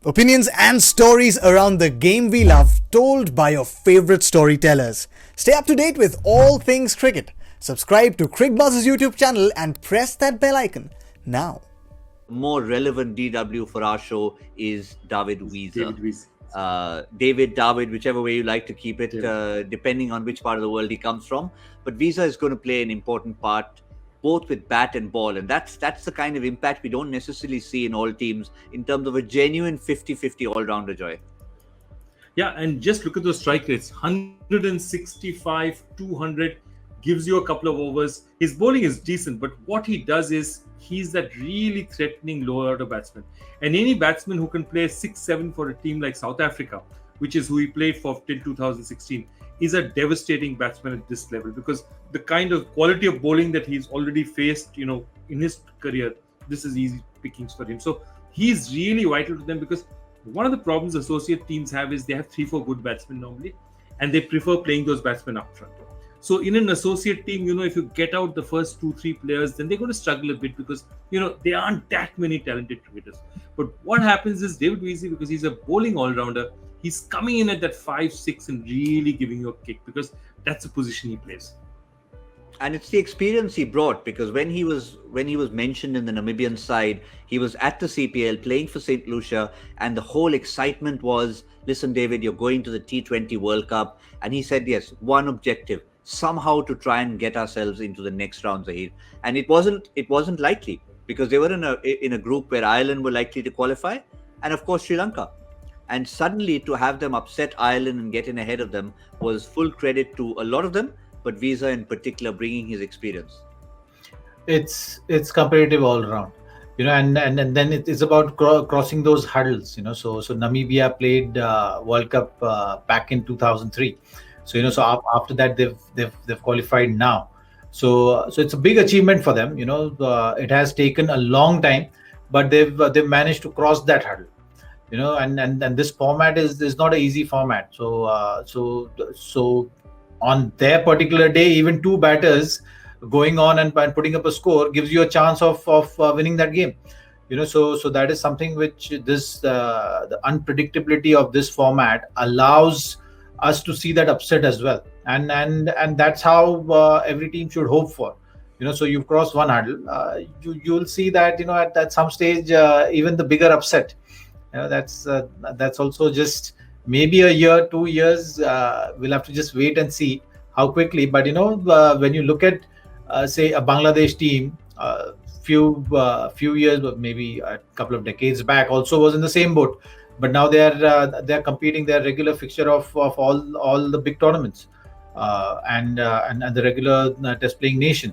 Opinions and stories around the game we love, told by your favorite storytellers. Stay up to date with all things cricket. Subscribe to Cricbuzz's YouTube channel and press that bell icon now. More relevant DW for our show is David Weezer. David, whichever way you like to keep it, depending on which part of the world he comes from. But Weezer is going to play an important part, both with bat and ball. And that's the kind of impact we don't necessarily see in all teams in terms of a genuine 50-50 all-rounder, Joy. Yeah, and just look at those strike rates. 165, 200, gives you a couple of overs. His bowling is decent, but what he does is he's that really threatening lower order batsman. And any batsman who can play 6-7 for a team like South Africa, which is who he played for till 2016, is a devastating batsman at this level, because the kind of quality of bowling that he's already faced, in his career, this is easy pickings for him. So he's really vital to them, because one of the problems associate teams have is they have 3-4 good batsmen normally, and they prefer playing those batsmen up front. So in an associate team, if you get out the first 2-3 players, then they're going to struggle a bit, because, there aren't that many talented cricketers. But what happens is David Weezer, because he's a bowling all-rounder, he's coming in at that 5-6 and really giving you a kick, because that's the position he plays. And it's the experience he brought, because when he was mentioned in the Namibian side, he was at the CPL playing for St. Lucia, and the whole excitement was, listen, David, you're going to the T20 World Cup. And he said, yes, one objective, somehow to try and get ourselves into the next round, Zaheer. And it wasn't likely, because they were in a group where Ireland were likely to qualify, and of course Sri Lanka. And suddenly to have them upset Ireland and get in ahead of them was full credit to a lot of them, but Weezer in particular bringing his experience. It's competitive all around, and then it's about crossing those hurdles. So Namibia played World Cup back in 2003. So after that they've qualified now. So it's a big achievement for them. It has taken a long time, but they've managed to cross that hurdle. And this format is not an easy format. So on their particular day, even two batters going on and putting up a score gives you a chance of winning that game. So that is something which the unpredictability of this format allows us to see that upset as well, and that's how every team should hope for. So you've crossed one hurdle, you'll see that at some stage even the bigger upset. That's also just maybe a year, 2 years. We'll have to just wait and see how quickly. But when you look at say a Bangladesh team, few years, maybe a couple of decades back, also was in the same boat. But now they're competing. They're regular fixture of all the big tournaments, and the regular test playing nation.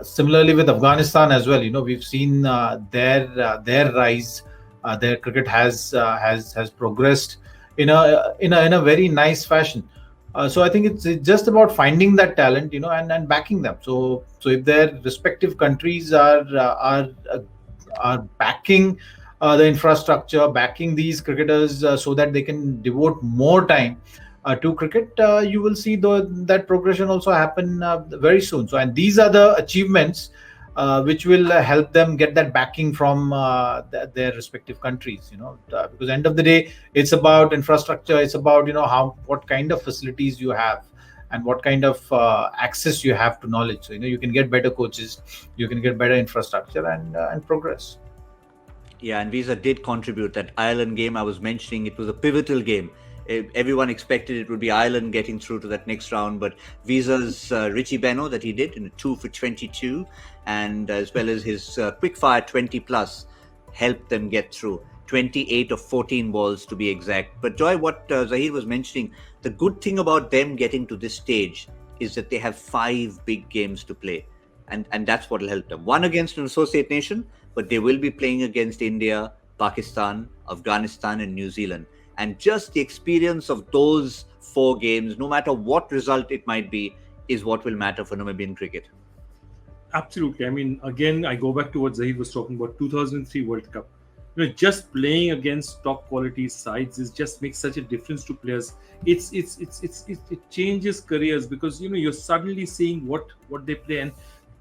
Similarly with Afghanistan as well, we've seen their rise. Their cricket has progressed in a very nice fashion. So I think it's just about finding that talent, and backing them. So if their respective countries are backing the infrastructure, backing these cricketers so that they can devote more time to cricket, you will see that progression also happen very soon. So, and these are the achievements which will help them get that backing from their respective countries. Because end of the day, it's about infrastructure. It's about what kind of facilities you have and what kind of access you have to knowledge. So you can get better coaches, you can get better infrastructure, and progress. Yeah, and Weezer did contribute. That Ireland game I was mentioning, it was a pivotal game. Everyone expected it would be Ireland getting through to that next round, but Weezer's Richie Beno that he did in a 2 for 22, and as well as his quickfire 20 plus, helped them get through. 28 of 14 balls to be exact. But Joy, what Zaheer was mentioning, the good thing about them getting to this stage is that they have 5 big games to play, and that's what will help them. One against an associate nation, but they will be playing against India, Pakistan, Afghanistan, and New Zealand. And just the experience of those 4 games, no matter what result it might be, is what will matter for Namibian cricket. Absolutely. I mean, again, I go back to what Zaheer was talking about, 2003 World Cup. Just playing against top quality sides just makes such a difference to players. It changes careers, because you're suddenly seeing what they play, and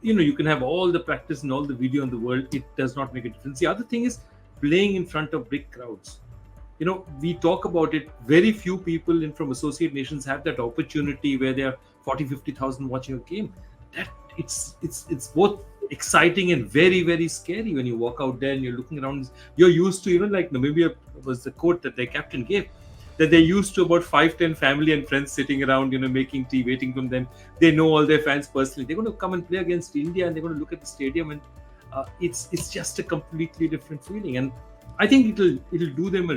you can have all the practice and all the video in the world. It does not make a difference. The other thing is playing in front of big crowds. we talk about it. Very few people from associate nations have that opportunity where there are 40,000-50,000 watching a game. That it's both exciting and very, very scary when you walk out there and you're looking around. You're used to, like Namibia was the quote that their captain gave, that they're used to about 5-10 family and friends sitting around, making tea, waiting from them. They know all their fans personally. They're going to come and play against India, and they're going to look at the stadium, and it's just a completely different feeling. And I think it'll do them a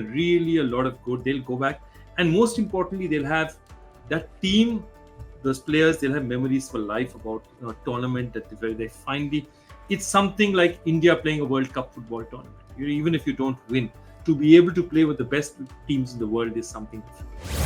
lot of good. They'll go back, and most importantly, they'll have that team, those players. They'll have memories for life about a tournament where they finally. It's something like India playing a World Cup football tournament. Even if you don't win, to be able to play with the best teams in the world is something different.